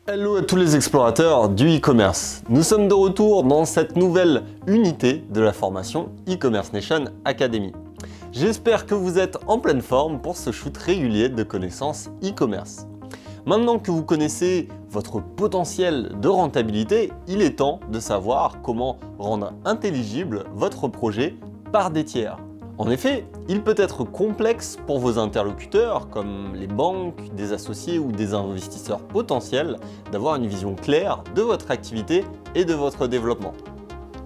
Hello à tous les explorateurs du e-commerce. Nous sommes de retour dans cette nouvelle unité de la formation E-Commerce Nation Academy. J'espère que vous êtes en pleine forme pour ce shoot régulier de connaissances e-commerce. Maintenant que vous connaissez votre potentiel de rentabilité, il est temps de savoir comment rendre intelligible votre projet par des tiers. En effet, il peut être complexe pour vos interlocuteurs, comme les banques, des associés ou des investisseurs potentiels, d'avoir une vision claire de votre activité et de votre développement.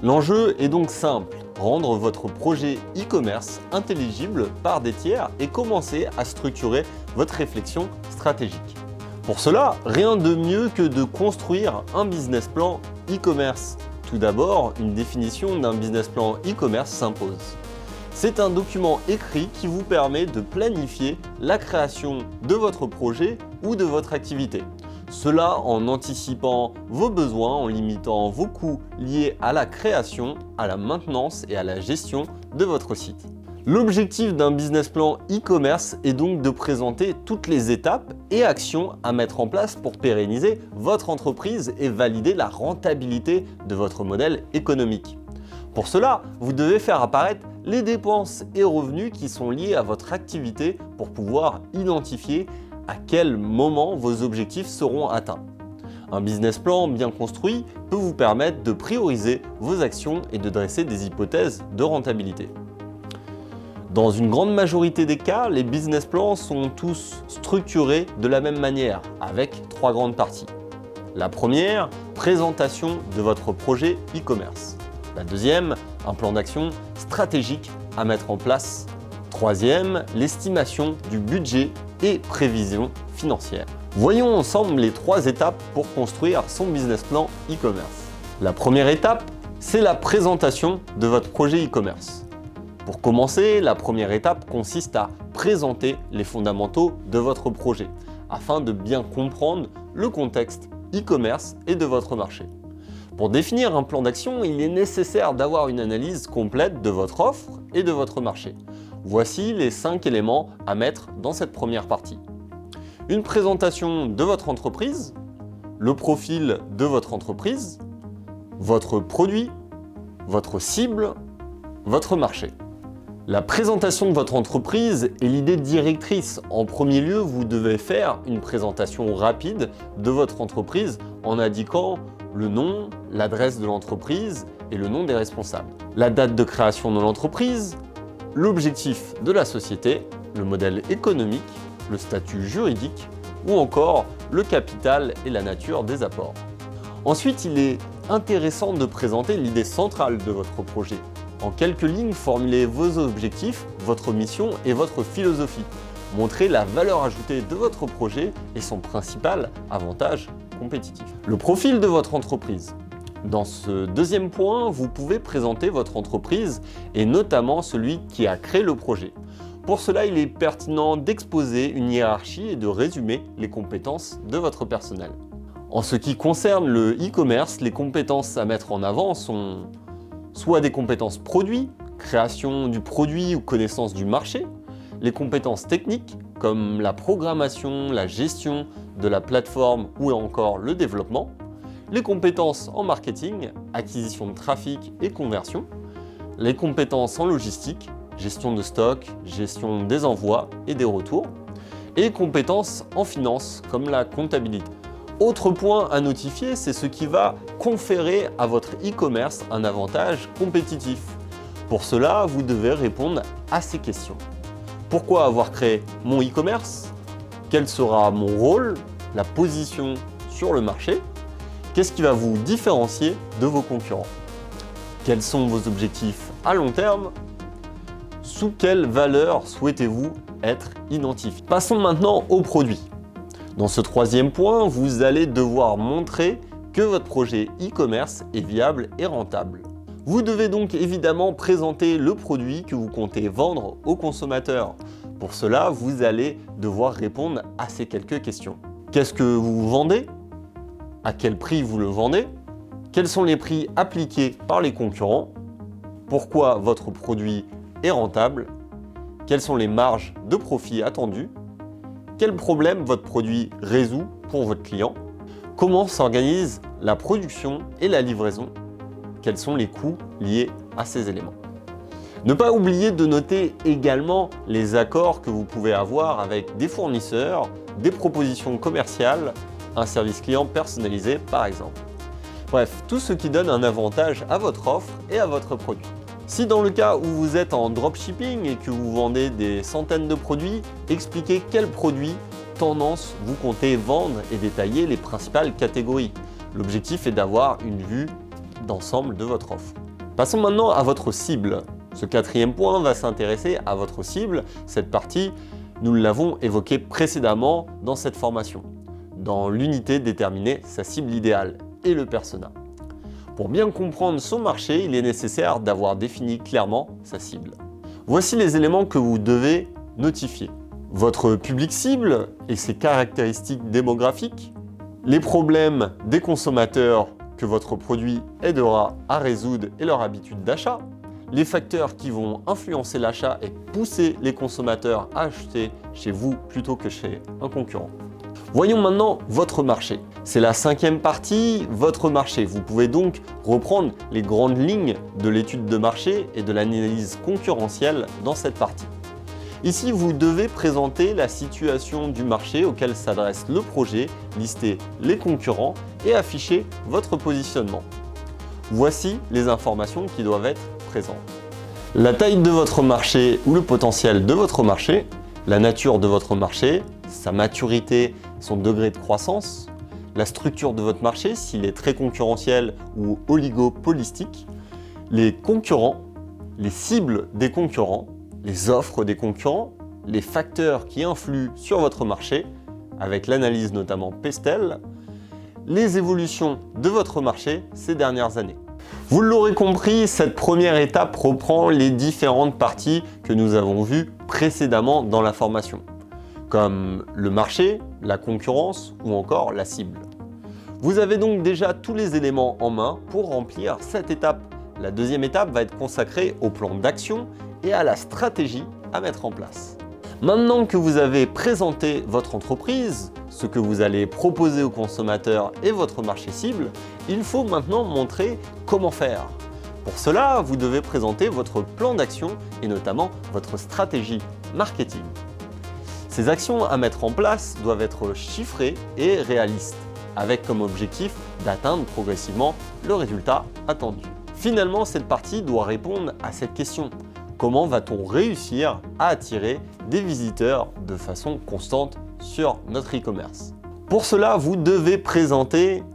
L'enjeu est donc simple, rendre votre projet e-commerce intelligible par des tiers et commencer à structurer votre réflexion stratégique. Pour cela, rien de mieux que de construire un business plan e-commerce. Tout d'abord, une définition d'un business plan e-commerce s'impose. C'est un document écrit qui vous permet de planifier la création de votre projet ou de votre activité. Cela en anticipant vos besoins, en limitant vos coûts liés à la création, à la maintenance et à la gestion de votre site. L'objectif d'un business plan e-commerce est donc de présenter toutes les étapes et actions à mettre en place pour pérenniser votre entreprise et valider la rentabilité de votre modèle économique. Pour cela, vous devez faire apparaître les dépenses et revenus qui sont liés à votre activité pour pouvoir identifier à quel moment vos objectifs seront atteints. Un business plan bien construit peut vous permettre de prioriser vos actions et de dresser des hypothèses de rentabilité. Dans une grande majorité des cas, les business plans sont tous structurés de la même manière, avec trois grandes parties. La première, présentation de votre projet e-commerce. La deuxième, un plan d'action stratégique à mettre en place. Troisième, l'estimation du budget et prévision financière. Voyons ensemble les trois étapes pour construire son business plan e-commerce. La première étape, c'est la présentation de votre projet e-commerce. Pour commencer, la première étape consiste à présenter les fondamentaux de votre projet afin de bien comprendre le contexte e-commerce et de votre marché. Pour définir un plan d'action, il est nécessaire d'avoir une analyse complète de votre offre et de votre marché. Voici les 5 éléments à mettre dans cette première partie. Une présentation de votre entreprise, le profil de votre entreprise, votre produit, votre cible, votre marché. La présentation de votre entreprise est l'idée directrice. En premier lieu, vous devez faire une présentation rapide de votre entreprise en indiquant le nom, l'adresse de l'entreprise et le nom des responsables. La date de création de l'entreprise, l'objectif de la société, le modèle économique, le statut juridique ou encore le capital et la nature des apports. Ensuite, il est intéressant de présenter l'idée centrale de votre projet. En quelques lignes, formulez vos objectifs, votre mission et votre philosophie. Montrez la valeur ajoutée de votre projet et son principal avantage compétitif. Le profil de votre entreprise. Dans ce deuxième point, vous pouvez présenter votre entreprise et notamment celui qui a créé le projet. Pour cela, il est pertinent d'exposer une hiérarchie et de résumer les compétences de votre personnel. En ce qui concerne le e-commerce, les compétences à mettre en avant sont soit des compétences produits, création du produit ou connaissance du marché, les compétences techniques comme la programmation, la gestion de la plateforme ou encore le développement, les compétences en marketing, acquisition de trafic et conversion, les compétences en logistique, gestion de stock, gestion des envois et des retours, et les compétences en finance comme la comptabilité. Autre point à notifier, c'est ce qui va conférer à votre e-commerce un avantage compétitif. Pour cela, vous devez répondre à ces questions. Pourquoi avoir créé mon e-commerce? Quel sera mon rôle? La position sur le marché? Qu'est-ce qui va vous différencier de vos concurrents? Quels sont vos objectifs à long terme? Sous quelle valeur souhaitez-vous être identifié? Passons maintenant au produit. Dans ce troisième point, vous allez devoir montrer que votre projet e-commerce est viable et rentable. Vous devez donc évidemment présenter le produit que vous comptez vendre aux consommateurs. Pour cela, vous allez devoir répondre à ces quelques questions. Qu'est-ce que vous vendez? À quel prix vous le vendez? Quels sont les prix appliqués par les concurrents? Pourquoi votre produit est rentable? Quelles sont les marges de profit attendues? Quel problème votre produit résout pour votre client? Comment s'organise la production et la livraison? Quels sont les coûts liés à ces éléments? Ne pas oublier de noter également les accords que vous pouvez avoir avec des fournisseurs, des propositions commerciales, un service client personnalisé par exemple. Bref, tout ce qui donne un avantage à votre offre et à votre produit. Si dans le cas où vous êtes en dropshipping et que vous vendez des centaines de produits, expliquez quels produits, tendances vous comptez vendre et détailler les principales catégories. L'objectif est d'avoir une vue d'ensemble de votre offre. Passons maintenant à votre cible. Ce quatrième point va s'intéresser à votre cible. Cette partie, nous l'avons évoquée précédemment dans cette formation, dans l'unité déterminer sa cible idéale et le persona. Pour bien comprendre son marché, il est nécessaire d'avoir défini clairement sa cible. Voici les éléments que vous devez notifier. Votre public cible et ses caractéristiques démographiques, les problèmes des consommateurs que votre produit aidera à résoudre et leur habitude d'achat, les facteurs qui vont influencer l'achat et pousser les consommateurs à acheter chez vous plutôt que chez un concurrent. Voyons maintenant votre marché. C'est la cinquième partie, votre marché. Vous pouvez donc reprendre les grandes lignes de l'étude de marché et de l'analyse concurrentielle dans cette partie. Ici, vous devez présenter la situation du marché auquel s'adresse le projet, lister les concurrents et afficher votre positionnement. Voici les informations qui doivent être présentes. La taille de votre marché ou le potentiel de votre marché, la nature de votre marché, sa maturité, son degré de croissance, la structure de votre marché, s'il est très concurrentiel ou oligopolistique, les concurrents, les cibles des concurrents, les offres des concurrents, les facteurs qui influent sur votre marché, avec l'analyse notamment Pestel, les évolutions de votre marché ces dernières années. Vous l'aurez compris, cette première étape reprend les différentes parties que nous avons vues précédemment dans la formation, comme le marché, la concurrence ou encore la cible. Vous avez donc déjà tous les éléments en main pour remplir cette étape. La deuxième étape va être consacrée au plan d'action et à la stratégie à mettre en place. Maintenant que vous avez présenté votre entreprise, ce que vous allez proposer aux consommateurs et votre marché cible, il faut maintenant montrer comment faire. Pour cela, vous devez présenter votre plan d'action et notamment votre stratégie marketing. Ces actions à mettre en place doivent être chiffrées et réalistes, avec comme objectif d'atteindre progressivement le résultat attendu. Finalement, cette partie doit répondre à cette question. Comment va-t-on réussir à attirer des visiteurs de façon constante sur notre e-commerce? Pour cela, vous devez présenter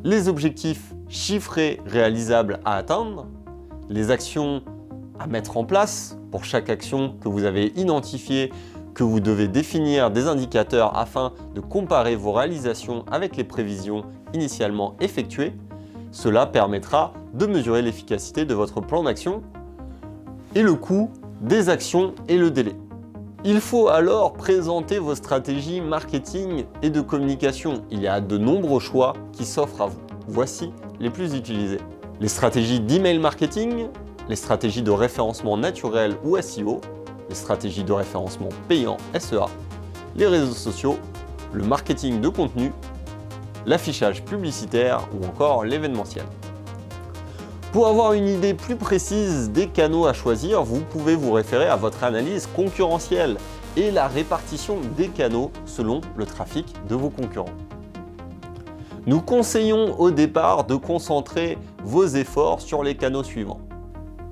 les objectifs chiffrés réalisables à atteindre, les actions à mettre en place pour chaque action que vous avez identifiée, que vous devez définir des indicateurs afin de comparer vos réalisations avec les prévisions initialement effectuées. Cela permettra de mesurer l'efficacité de votre plan d'action et le coût des actions et le délai. Il faut alors présenter vos stratégies marketing et de communication. Il y a de nombreux choix qui s'offrent à vous. Voici les plus utilisés. Les stratégies d'email marketing, les stratégies de référencement naturel ou SEO, les stratégies de référencement payant SEA, les réseaux sociaux, le marketing de contenu, l'affichage publicitaire ou encore l'événementiel. Pour avoir une idée plus précise des canaux à choisir, vous pouvez vous référer à votre analyse concurrentielle et la répartition des canaux selon le trafic de vos concurrents. Nous conseillons au départ de concentrer vos efforts sur les canaux suivants.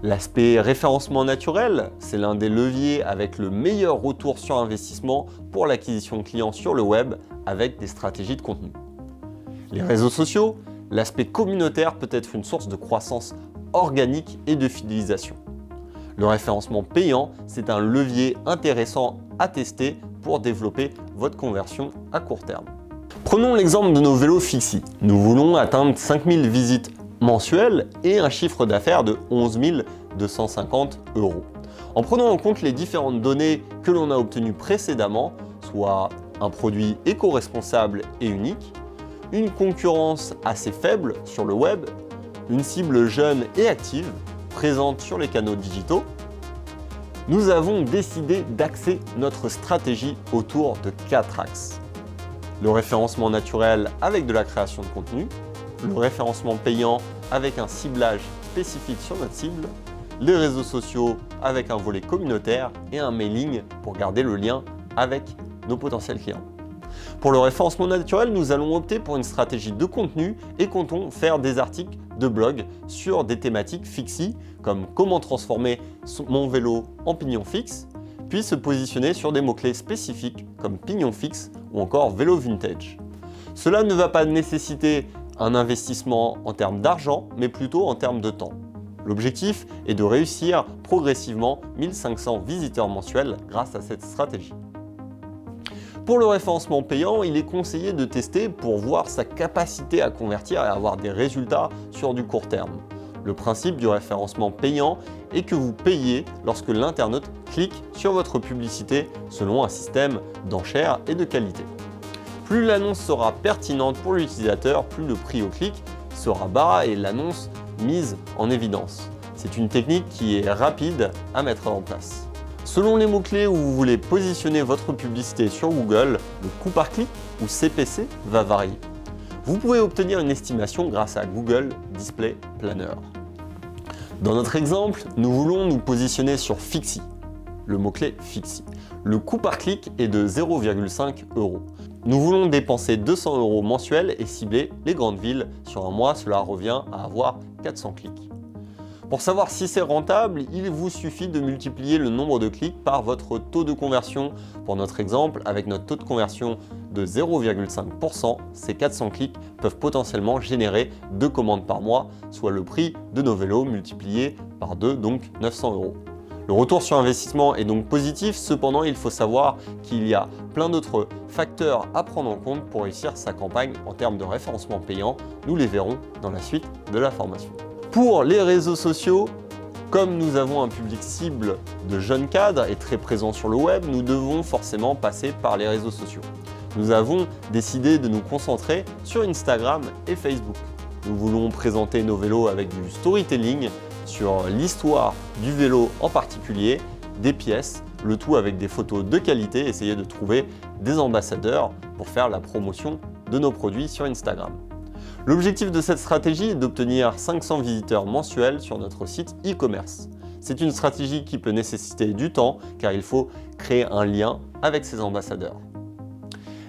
L'aspect référencement naturel, c'est l'un des leviers avec le meilleur retour sur investissement pour l'acquisition client sur le web avec des stratégies de contenu. Les réseaux sociaux, l'aspect communautaire peut être une source de croissance organique et de fidélisation. Le référencement payant, c'est un levier intéressant à tester pour développer votre conversion à court terme. Prenons l'exemple de nos vélos Fixie. Nous voulons atteindre 5000 visites mensuelles et un chiffre d'affaires de 11 250 €. En prenant en compte les différentes données que l'on a obtenues précédemment, soit un produit éco-responsable et unique, une concurrence assez faible sur le web, une cible jeune et active, présente sur les canaux digitaux, nous avons décidé d'axer notre stratégie autour de 4 axes. le référencement naturel avec de la création de contenu, le référencement payant avec un ciblage spécifique sur notre cible, les réseaux sociaux avec un volet communautaire et un mailing pour garder le lien avec nos potentiels clients. Pour le référencement naturel, nous allons opter pour une stratégie de contenu et comptons faire des articles de blog sur des thématiques fixes comme comment transformer mon vélo en pignon fixe, puis se positionner sur des mots-clés spécifiques comme pignon fixe ou encore vélo vintage. Cela ne va pas nécessiter un investissement en termes d'argent, mais plutôt en termes de temps. L'objectif est de réussir progressivement 1500 visiteurs mensuels grâce à cette stratégie. Pour le référencement payant, il est conseillé de tester pour voir sa capacité à convertir et avoir des résultats sur du court terme. Le principe du référencement payant est que vous payez lorsque l'internaute clique sur votre publicité selon un système d'enchères et de qualité. Plus l'annonce sera pertinente pour l'utilisateur, plus le prix au clic sera bas et l'annonce mise en évidence. C'est une technique qui est rapide à mettre en place. Selon les mots-clés où vous voulez positionner votre publicité sur Google, le coût par clic ou CPC va varier. Vous pouvez obtenir une estimation grâce à Google Display Planner. Dans notre exemple, nous voulons nous positionner sur Fixie, le mot-clé Fixie. Le coût par clic est de 0,5 €. Nous voulons dépenser 200 € mensuels et cibler les grandes villes. Sur un mois, cela revient à avoir 400 clics. Pour savoir si c'est rentable, il vous suffit de multiplier le nombre de clics par votre taux de conversion. Pour notre exemple, avec notre taux de conversion de 0,5%, ces 400 clics peuvent potentiellement générer 2 commandes par mois, soit le prix de nos vélos multiplié par 2, donc 900 €. Le retour sur investissement est donc positif, cependant il faut savoir qu'il y a plein d'autres facteurs à prendre en compte pour réussir sa campagne en termes de référencement payant. Nous les verrons dans la suite de la formation. Pour les réseaux sociaux, comme nous avons un public cible de jeunes cadres et très présent sur le web, nous devons forcément passer par les réseaux sociaux. Nous avons décidé de nous concentrer sur Instagram et Facebook. Nous voulons présenter nos vélos avec du storytelling sur l'histoire du vélo en particulier, des pièces, le tout avec des photos de qualité, essayer de trouver des ambassadeurs pour faire la promotion de nos produits sur Instagram. L'objectif de cette stratégie est d'obtenir 500 visiteurs mensuels sur notre site e-commerce. C'est une stratégie qui peut nécessiter du temps car il faut créer un lien avec ces ambassadeurs.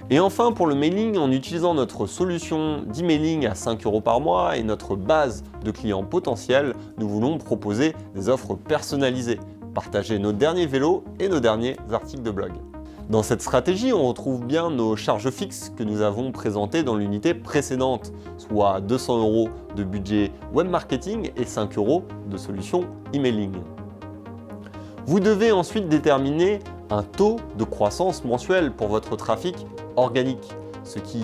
Et enfin, pour le mailing, en utilisant notre solution d'emailing à 5 € par mois et notre base de clients potentiels, nous voulons proposer des offres personnalisées, partager nos derniers vélos et nos derniers articles de blog. Dans cette stratégie, on retrouve bien nos charges fixes que nous avons présentées dans l'unité précédente, soit 200 € de budget web marketing et 5 € de solution emailing. Vous devez ensuite déterminer un taux de croissance mensuel pour votre trafic organique, ce qui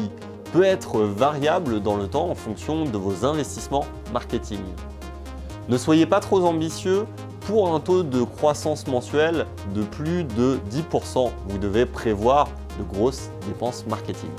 peut être variable dans le temps en fonction de vos investissements marketing. Ne soyez pas trop ambitieux. Pour un taux de croissance mensuelle de plus de 10%, vous devez prévoir de grosses dépenses marketing.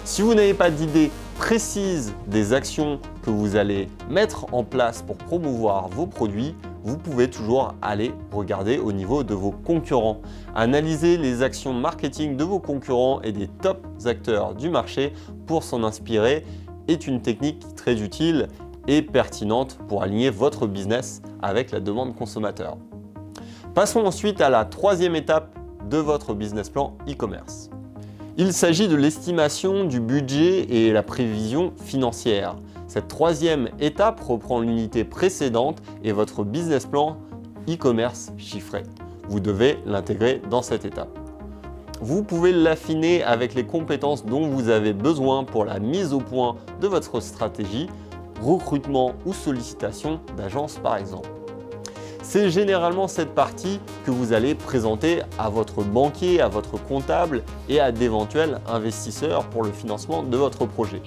Si vous n'avez pas d'idée précise des actions que vous allez mettre en place pour promouvoir vos produits, vous pouvez toujours aller regarder au niveau de vos concurrents. Analyser les actions marketing de vos concurrents et des top acteurs du marché pour s'en inspirer est une technique très utile et pertinente pour aligner votre business avec la demande consommateur. Passons ensuite à la troisième étape de votre business plan e-commerce. Il s'agit de l'estimation du budget et la prévision financière. Cette troisième étape reprend l'unité précédente et votre business plan e-commerce chiffré. Vous devez l'intégrer dans cette étape. Vous pouvez l'affiner avec les compétences dont vous avez besoin pour la mise au point de votre stratégie, recrutement ou sollicitation d'agences par exemple. C'est généralement cette partie que vous allez présenter à votre banquier, à votre comptable et à d'éventuels investisseurs pour le financement de votre projet.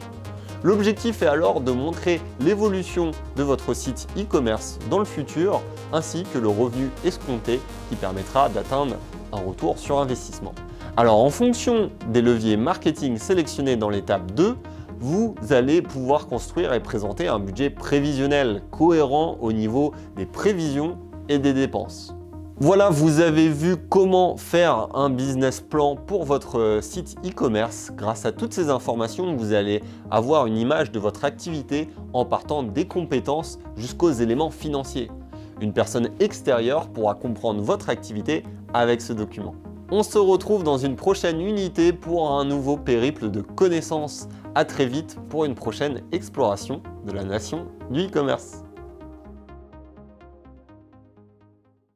L'objectif est alors de montrer l'évolution de votre site e-commerce dans le futur ainsi que le revenu escompté qui permettra d'atteindre un retour sur investissement. Alors en fonction des leviers marketing sélectionnés dans l'étape 2, vous allez pouvoir construire et présenter un budget prévisionnel cohérent au niveau des prévisions et des dépenses. Voilà, vous avez vu comment faire un business plan pour votre site e-commerce. Grâce à toutes ces informations, vous allez avoir une image de votre activité en partant des compétences jusqu'aux éléments financiers. Une personne extérieure pourra comprendre votre activité avec ce document. On se retrouve dans une prochaine unité pour un nouveau périple de connaissances. À très vite pour une prochaine exploration de la nation du e-commerce.